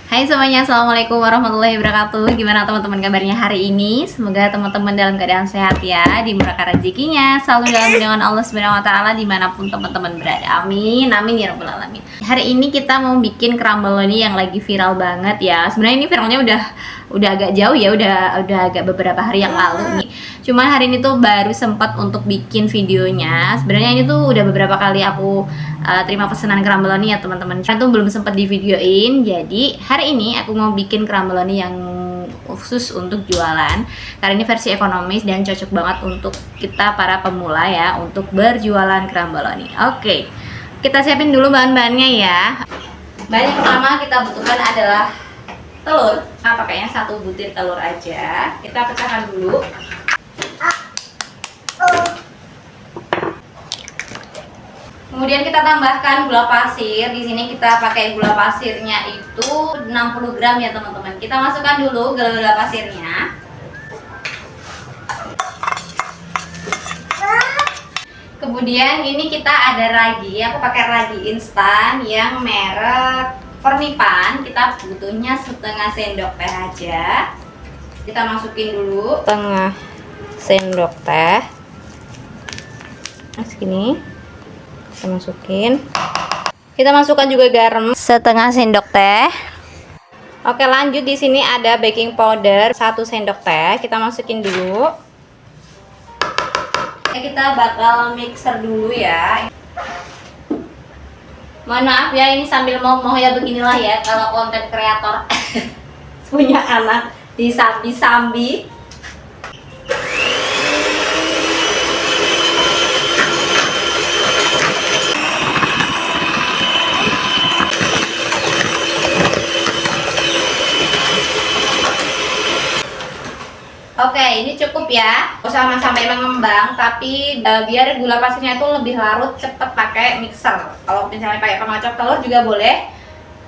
Hai semuanya, Assalamualaikum warahmatullahi wabarakatuh. Gimana teman-teman kabarnya hari ini? Semoga teman-teman dalam keadaan sehat ya, dimurahkan rezekinya, selalu dalam lindungan Allah Subhanahu wa taala dimanapun teman-teman berada. Amin, amin ya rabbal alamin. Hari ini kita mau bikin krambeloni yang lagi viral banget ya. Sebenarnya ini viralnya udah agak jauh ya, udah agak beberapa hari yang lalu nih. Cuman hari ini tuh baru sempat untuk bikin videonya. Sebenarnya ini tuh udah beberapa kali aku terima pesanan krambeloni ya teman-teman. Cuman tuh belum sempat di videoin. Jadi hari ini aku mau bikin krambeloni yang khusus untuk jualan. Karena ini versi ekonomis dan cocok banget untuk kita para pemula ya, untuk berjualan krambeloni. Oke, kita siapin dulu bahan-bahannya ya. Bahan yang pertama kita butuhkan adalah telur. Nah, pakainya 1 butir telur aja. Kita pecahkan dulu. Kemudian kita tambahkan gula pasir. Di sini kita pakai gula pasirnya itu 60 gram ya teman-teman. Kita masukkan dulu gula pasirnya. Kemudian ini kita ada ragi. Aku pakai ragi instan yang merek Pernipan. Kita butuhnya setengah sendok teh aja. Kita masukin dulu setengah sendok teh. Nah, segini. Kita masukkan juga garam setengah sendok teh. Oke, lanjut di sini ada baking powder 1 sendok teh. Kita masukin dulu. Kita bakal mixer dulu ya. Mohon maaf ya, ini sambil ngomong ya, beginilah ya kalau konten kreator punya anak disambi-sambi. Oke, ini cukup ya. Gak usah sampai mengembang, tapi biar gula pasirnya itu lebih larut, cepet pakai mixer. Kalau misalnya pakai pengocok telur juga boleh.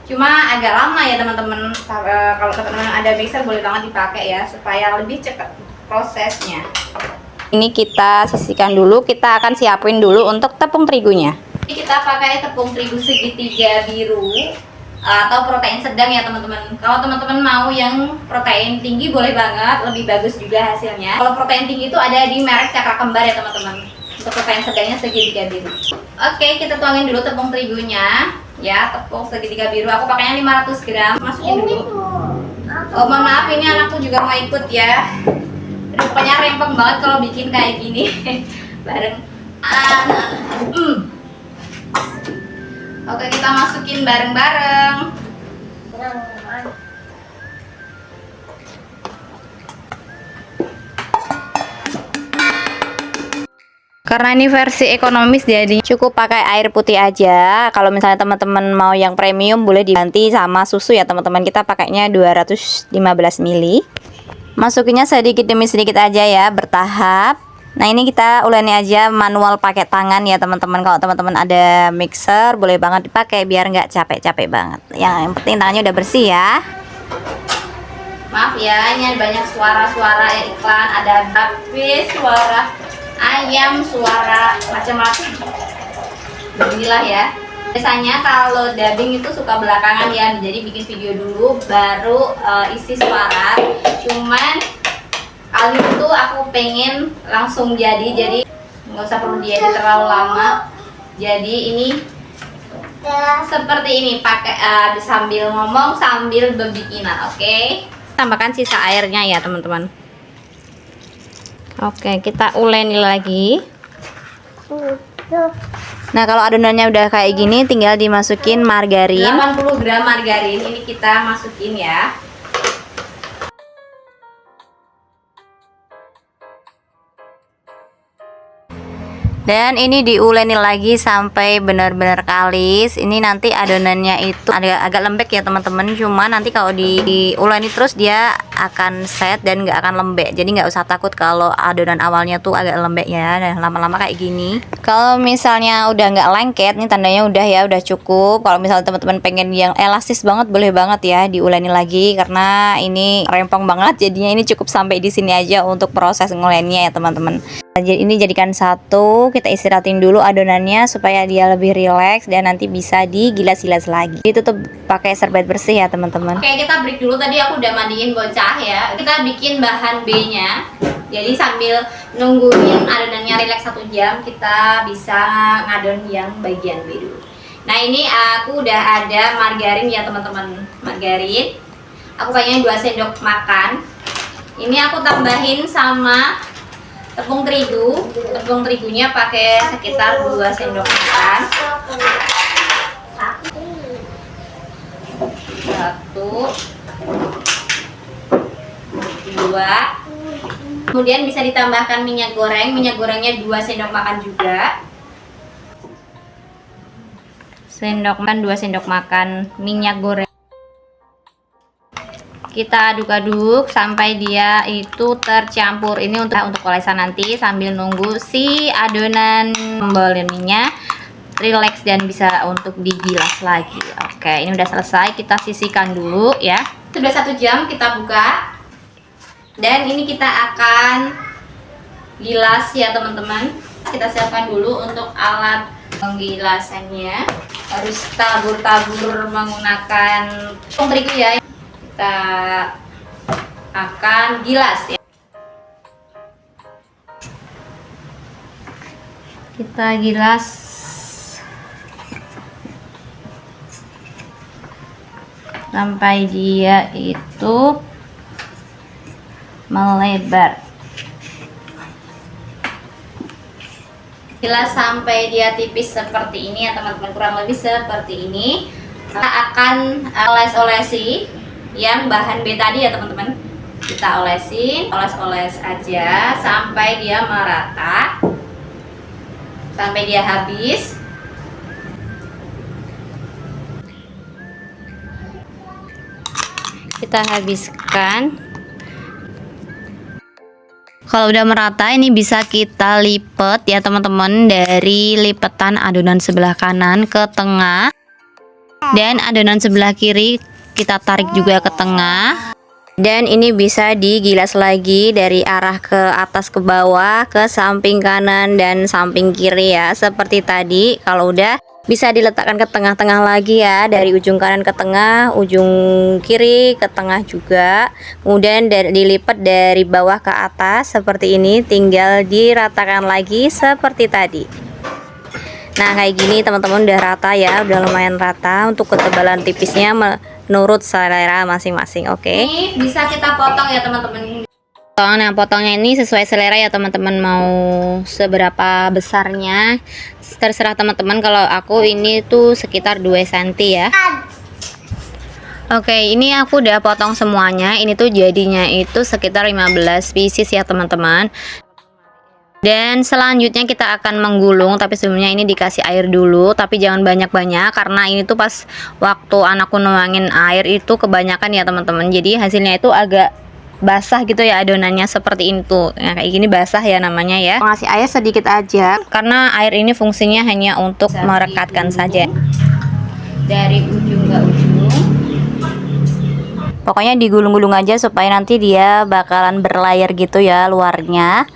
Cuma agak lama ya teman-teman. Kalau teman-teman ada mixer boleh banget dipakai ya, supaya lebih cepat prosesnya. Ini kita sisihkan dulu. Kita akan siapin dulu untuk tepung terigunya. Ini kita pakai tepung terigu segitiga biru atau protein sedang ya teman-teman. Kalau teman-teman mau yang protein tinggi boleh banget, lebih bagus juga hasilnya. Kalau protein tinggi itu ada di merek Cakra Kembar ya teman-teman. Untuk protein sedangnya segitiga biru. Oke, kita tuangin dulu tepung terigunya ya, tepung segitiga biru. Aku pakainya 500 gram. Masukin dulu. Oh, mohon maaf, ini anakku juga mau ikut ya. Aduh, pokoknya rempeng banget kalau bikin kayak gini bareng anak. Oke, kita masukin bareng-bareng. Karena ini versi ekonomis jadi cukup pakai air putih aja. Kalau misalnya teman-teman mau yang premium boleh diganti sama susu ya teman-teman. Kita pakainya 215 ml. Masukinnya sedikit demi sedikit aja ya, bertahap. Nah, ini kita uleni aja manual pakai tangan ya teman-teman. Kalau teman-teman ada mixer boleh banget dipakai biar nggak capek-capek banget. Yang penting tangannya udah bersih ya. Maaf ya, ini banyak suara-suara iklan, ada babi, suara ayam, suara macam-macam. Beginilah ya. Biasanya kalau dubbing itu suka belakangan ya, jadi bikin video dulu baru isi suara. Cuman kali itu aku pengen langsung jadi nggak usah perlu diedit terlalu lama. Jadi ini seperti ini, pakai sambil ngomong sambil berbikinan. Oke, tambahkan sisa airnya ya teman-teman. Oke, kita uleni lagi. Nah, kalau adonannya udah kayak gini tinggal dimasukin margarin. 80 gram margarin ini kita masukin ya. Dan ini diuleni lagi sampai benar-benar kalis. Ini nanti adonannya itu agak lembek ya teman-teman. Cuma nanti kalau diuleni terus dia akan set dan nggak akan lembek. Jadi nggak usah takut kalau adonan awalnya tuh agak lembek ya. Nah, lama-lama kayak gini. Kalau misalnya udah nggak lengket, nih tandanya udah ya, udah cukup. Kalau misalnya teman-teman pengen yang elastis banget, boleh banget ya diuleni lagi karena ini rempong banget. Jadinya ini cukup sampai di sini aja untuk proses ngulennya ya teman-teman. Jadi ini jadikan satu, kita istirahatin dulu adonannya supaya dia lebih rileks dan nanti bisa digilas-gilas lagi. Ditutup pakai serbet bersih ya teman-teman. Oke, kita break dulu. Tadi aku udah mandiin bocah ya. Kita bikin bahan B-nya. Jadi sambil nungguin adonannya rileks 1 jam, kita bisa ngadon yang bagian B dulu. Nah ini aku udah ada margarin ya teman-teman. Margarin. Aku kayaknya 2 sendok makan. Ini aku tambahin sama tepung terigu. Tepung terigunya pakai sekitar 2 sendok makan. 1 2. Kemudian bisa ditambahkan minyak goreng. Minyak gorengnya 2 sendok makan juga. 2 sendok makan minyak goreng. Kita aduk-aduk sampai dia itu tercampur. Ini untuk olesan nanti sambil nunggu si adonan bolonnya rileks dan bisa untuk digilas lagi. Oke, ini udah selesai. Kita sisihkan dulu ya. Sudah 1 jam, kita buka. Dan ini kita akan gilas ya teman-teman. Kita siapkan dulu untuk alat penggilasannya. Harus tabur-tabur menggunakan tepung terigu ya. Kita akan gilas ya. Kita gilas sampai dia itu melebar. Gilas sampai dia tipis seperti ini ya teman-teman, kurang lebih seperti ini. Kita akan oles-olesi yang bahan B tadi ya teman-teman. Kita olesin, oles-oles aja sampai dia merata, sampai dia habis. Kita habiskan. Kalau udah merata, ini bisa kita lipat ya teman-teman, dari lipatan adonan sebelah kanan ke tengah dan adonan sebelah kiri kita tarik juga ke tengah. Dan ini bisa digilas lagi dari arah ke atas ke bawah, ke samping kanan dan samping kiri ya, seperti tadi. Kalau udah bisa diletakkan ke tengah-tengah lagi ya, dari ujung kanan ke tengah, ujung kiri ke tengah juga. Kemudian dilipat dari bawah ke atas seperti ini, tinggal diratakan lagi seperti tadi. Nah kayak gini teman-teman, udah rata ya, udah lumayan rata. Untuk ketebalan tipisnya menurut selera masing-masing. Oke. Ini bisa kita potong ya teman-teman. Nah potongnya ini sesuai selera ya teman-teman, mau seberapa besarnya terserah teman-teman. Kalau aku ini tuh sekitar 2 cm ya. Oke, ini aku udah potong semuanya. Ini tuh jadinya itu sekitar 15 pieces ya teman-teman. Dan selanjutnya kita akan menggulung, tapi sebelumnya ini dikasih air dulu, tapi jangan banyak-banyak karena ini tuh pas waktu anakku nuangin air itu kebanyakan ya teman-teman. Jadi hasilnya itu agak basah gitu ya adonannya, seperti itu. Nah kayak gini basah ya namanya ya. Ngasih air sedikit aja karena air ini fungsinya hanya untuk merekatkan saja dari ujung ke ujung. Pokoknya digulung-gulung aja supaya nanti dia bakalan berlayar gitu ya luarnya.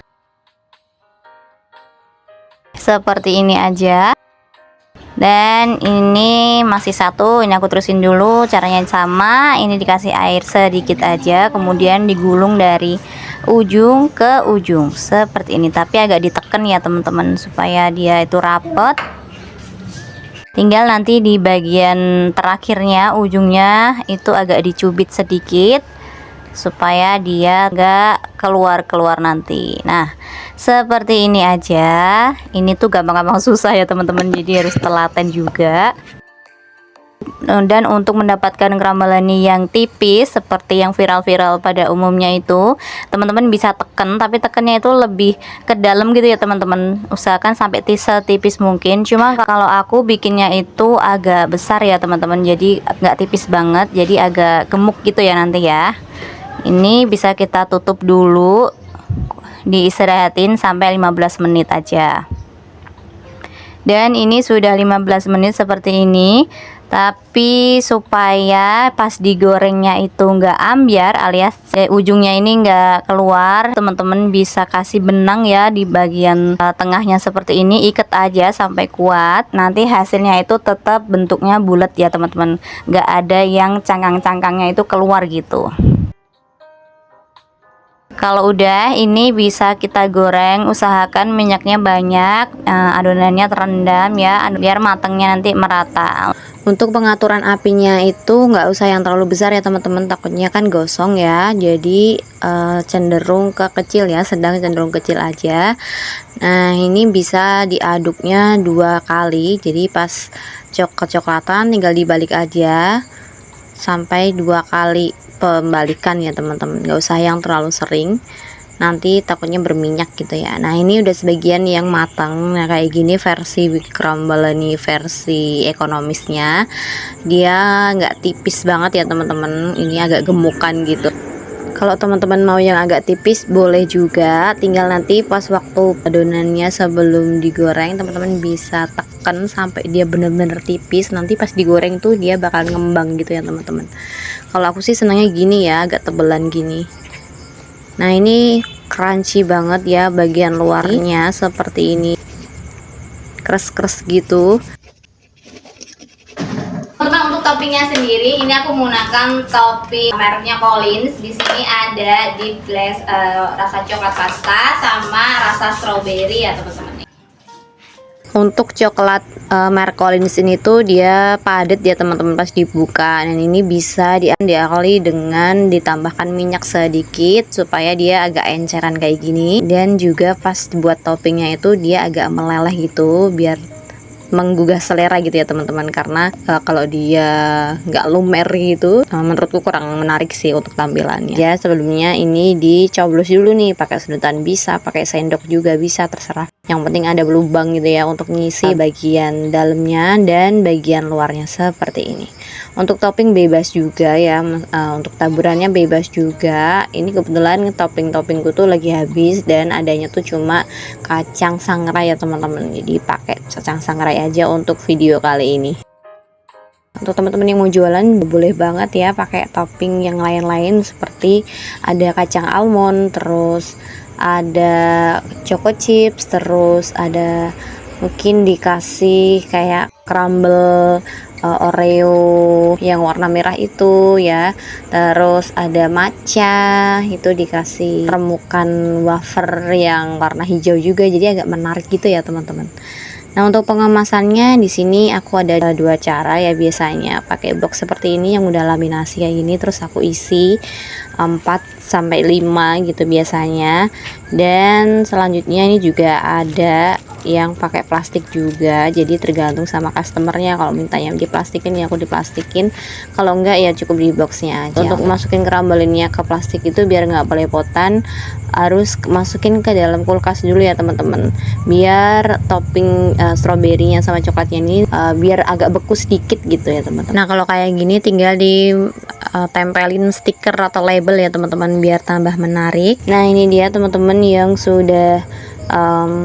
Seperti ini aja. Dan ini masih satu, ini aku terusin dulu. Caranya sama, ini dikasih air sedikit aja, kemudian digulung dari ujung ke ujung seperti ini, tapi agak ditekan ya teman-teman supaya dia itu rapet. Tinggal nanti di bagian terakhirnya, ujungnya itu agak dicubit sedikit supaya dia gak keluar-keluar nanti. Nah seperti ini aja. Ini tuh gampang-gampang susah ya teman-teman, jadi harus telaten juga. Dan untuk mendapatkan crumbleani yang tipis seperti yang viral-viral pada umumnya itu, teman-teman bisa tekan, tapi tekannya itu lebih ke dalam gitu ya teman-teman. Usahakan sampai setipis mungkin. Cuma kalau aku bikinnya itu agak besar ya teman-teman, jadi nggak tipis banget, jadi agak gemuk gitu ya nanti ya. Ini bisa kita tutup dulu, diistirahatin sampai 15 menit aja. Dan ini sudah 15 menit seperti ini. Tapi supaya pas digorengnya itu nggak ambyar alias ujungnya ini nggak keluar, teman-teman bisa kasih benang ya di bagian tengahnya seperti ini, ikat aja sampai kuat. Nanti hasilnya itu tetap bentuknya bulat ya teman-teman, nggak ada yang cangkang-cangkangnya itu keluar gitu. Kalau udah ini bisa kita goreng, usahakan minyaknya banyak, adonannya terendam ya biar matangnya nanti merata. Untuk pengaturan apinya itu nggak usah yang terlalu besar ya teman-teman, takutnya kan gosong ya, jadi cenderung ke kecil ya, sedang cenderung kecil aja. Nah ini bisa diaduknya 2 kali, jadi pas kecoklatan tinggal dibalik aja sampai 2 kali pembalikan ya teman-teman, nggak usah yang terlalu sering, nanti takutnya berminyak gitu ya. Nah ini udah sebagian yang matang. Nah kayak gini versi wheat crumble ini, versi ekonomisnya, dia nggak tipis banget ya teman-teman, ini agak gemukan gitu. Kalau teman-teman mau yang agak tipis boleh juga, tinggal nanti pas waktu adonannya sebelum digoreng teman-teman bisa tekan sampai dia bener-bener tipis, nanti pas digoreng tuh dia bakal ngembang gitu ya teman-teman. Kalau aku sih senangnya gini ya, agak tebelan gini. Nah ini crunchy banget ya, bagian luarnya seperti ini, keras-keras gitu. Untuk toppingnya sendiri, ini aku menggunakan topping mereknya Collins. Di sini ada di glass rasa coklat pasta sama rasa strawberry ya teman-teman. Untuk coklat merek Collins ini tuh dia padat ya teman-teman pas dibuka, dan ini bisa diakali dengan ditambahkan minyak sedikit supaya dia agak enceran kayak gini, dan juga pas buat toppingnya itu dia agak meleleh gitu biar menggugah selera gitu ya teman-teman, karena kalau dia nggak lumer gitu menurutku kurang menarik sih untuk tampilannya. Ya sebelumnya ini dicoblos dulu nih, pakai sedotan bisa, pakai sendok juga bisa, terserah, yang penting ada lubang gitu ya untuk ngisi bagian dalamnya dan bagian luarnya seperti ini. Untuk topping bebas juga ya, untuk taburannya bebas juga. Ini kebetulan topping-toppingku tuh lagi habis dan adanya tuh cuma kacang sangrai ya teman-teman, jadi pakai kacang sangrai aja untuk video kali ini. Untuk teman-teman yang mau jualan boleh banget ya pakai topping yang lain-lain, seperti ada kacang almond, terus ada choco chips, terus ada mungkin dikasih kayak crumble Oreo yang warna merah itu ya, terus ada matcha itu dikasih remukan wafer yang warna hijau juga, jadi agak menarik gitu ya teman-teman. Nah untuk pengemasannya di sini aku ada 2 cara ya, biasanya pakai box seperti ini yang udah laminasi kayak gini, terus aku isi 4 sampai 5 gitu biasanya. Dan selanjutnya ini juga ada yang pakai plastik juga, jadi tergantung sama customernya, kalau mintanya diplastikin ya aku diplastikin, kalau enggak ya cukup di boxnya aja. Untuk masukin kerambelinnya ke plastik itu biar nggak belepotan, harus masukin ke dalam kulkas dulu ya teman-teman, biar topping stroberinya sama coklatnya ini biar agak beku sedikit gitu ya teman-teman. Nah kalau kayak gini tinggal di tempelin stiker atau label ya teman-teman biar tambah menarik. Nah ini dia teman-teman yang sudah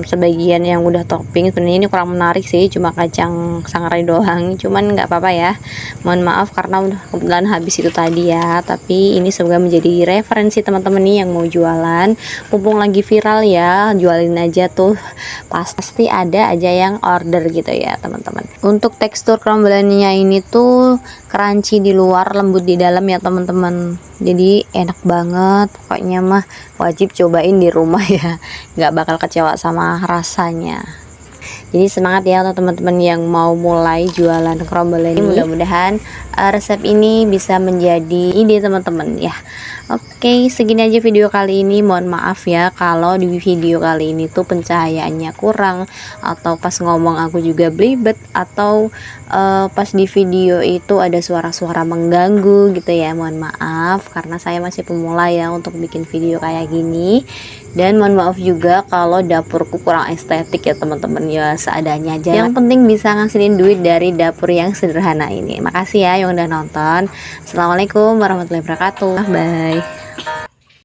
sebagian yang udah topping. Sebenarnya ini kurang menarik sih, cuma kacang sangrai doang, cuman nggak apa-apa ya, mohon maaf karena udah kebetulan habis itu tadi ya. Tapi ini semoga menjadi referensi teman-teman nih yang mau jualan, mumpung lagi viral ya, jualin aja tuh, pasti ada aja yang order gitu ya teman-teman. Untuk tekstur crumble-nya ini tuh crunchy di luar, lembut di dalam ya teman-teman, jadi enak banget pokoknya mah, wajib cobain di rumah ya, nggak bakal kecewa sama rasanya. Jadi semangat ya untuk teman-teman yang mau mulai jualan crumble ini. Mudah-mudahan resep ini bisa menjadi ide teman-teman ya. Oke, segini aja video kali ini. Mohon maaf ya kalau di video kali ini tuh pencahayaannya kurang, atau pas ngomong aku juga belibet, atau pas di video itu ada suara-suara mengganggu gitu ya. Mohon maaf karena saya masih pemula ya untuk bikin video kayak gini. Dan mohon maaf juga kalau dapurku kurang estetik ya teman-teman, ya seadanya aja. Yang penting bisa ngasilin duit dari dapur yang sederhana ini. Makasih ya yang udah nonton. Assalamualaikum warahmatullahi wabarakatuh. Bye.